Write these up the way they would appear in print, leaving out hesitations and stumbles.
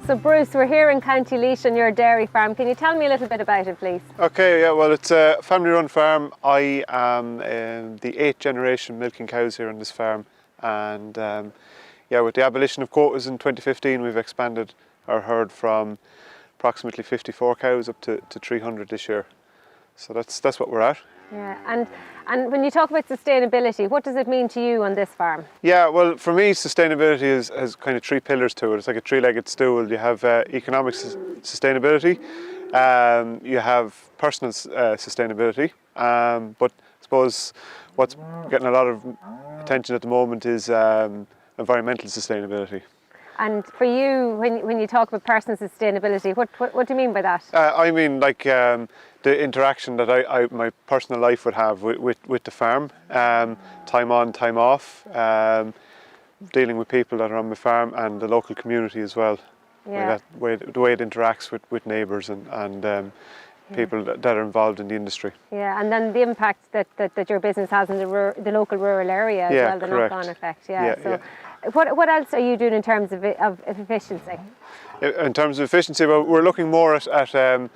So Bruce, we're here in County Laois on your dairy farm. Can you tell me a little bit about it, please? Okay, yeah, well, it's a family-run farm. I am the 8th generation milking cows here on this farm, and yeah, with the abolition of quotas in 2015, we've expanded our herd from approximately 54 cows up to 300 this year. So that's what we're at. Yeah, and when you talk about sustainability, what does it mean to you on this farm? Yeah, well, for me, sustainability has kind of 3 pillars to it. It's like a 3-legged stool. You have economic sustainability, you have personal sustainability, but I suppose what's getting a lot of attention at the moment is environmental sustainability. And for you, when you talk about personal sustainability, what do you mean by that? I mean, like the interaction that my personal life would have with the farm, time on, time off, dealing with people that are on my farm and the local community as well. Yeah. The way it interacts with neighbours and people that are involved in the industry. Yeah, and then the impact that your business has in the local rural area as well, the knock-on effect. Yeah. What else are you doing in terms of efficiency? In terms of efficiency, well, we're looking more at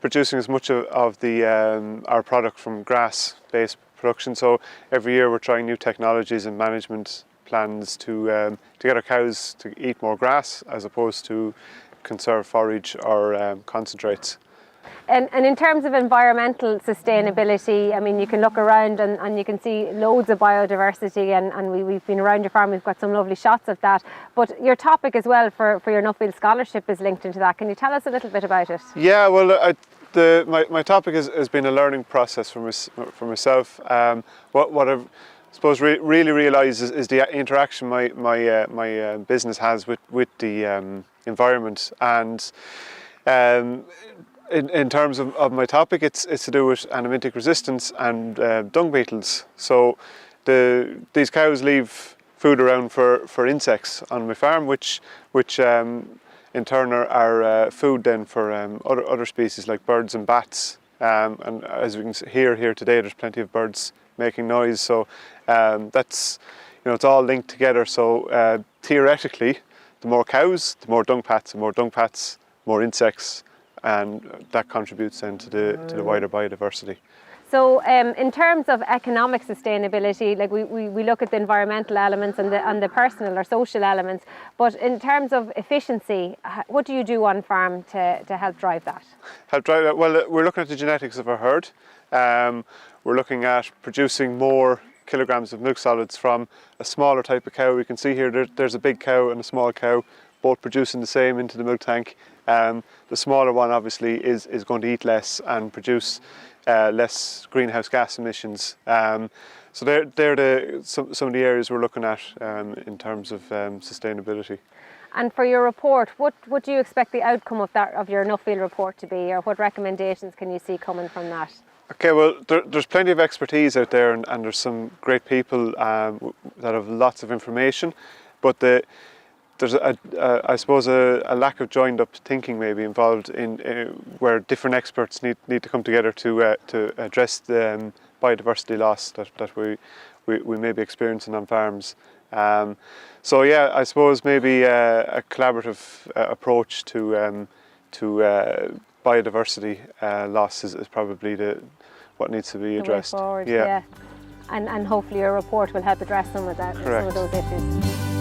producing as much of our product from grass-based production. So every year we're trying new technologies and management plans to get our cows to eat more grass as opposed to conserve forage or concentrates. And in terms of environmental sustainability, I mean, you can look around and you can see loads of biodiversity, and we've been around your farm, we've got some lovely shots of that. But your topic as well for your Nuffield scholarship is linked into that. Can you tell us a little bit about it? Yeah, well, my topic has been a learning process for myself. What I've suppose really realised is the interaction my business has with the environment, and in terms of my topic, it's to do with anomintic resistance and dung beetles. So these cows leave food around for insects on my farm, which in turn are food then for other species like birds and bats. And as we can hear here today, there's plenty of birds making noise. So that's, it's all linked together. So theoretically, the more cows, the more dung pats, more insects, and that contributes then to the wider biodiversity. So in terms of economic sustainability, like we look at the environmental elements and the personal or social elements, but in terms of efficiency, what do you do on farm to help drive that? Well, we're looking at the genetics of our herd. We're looking at producing more kilograms of milk solids from a smaller type of cow. We can see here there's a big cow and a small cow, both producing the same into the milk tank. The smaller one obviously is going to eat less and produce less greenhouse gas emissions. So they're some of the areas we're looking at in terms of sustainability. And for your report, what do you expect the outcome of your Nuffield report to be, or what recommendations can you see coming from that? Okay, well, there's plenty of expertise out there, and there's some great people that have lots of information, but there's I suppose a lack of joined up thinking maybe involved in where different experts need to come together to address the biodiversity loss that we may be experiencing on farms. So yeah, I suppose maybe a collaborative approach to biodiversity loss is probably what needs to be addressed. The way forward, yeah. And hopefully your report will help address some of those issues.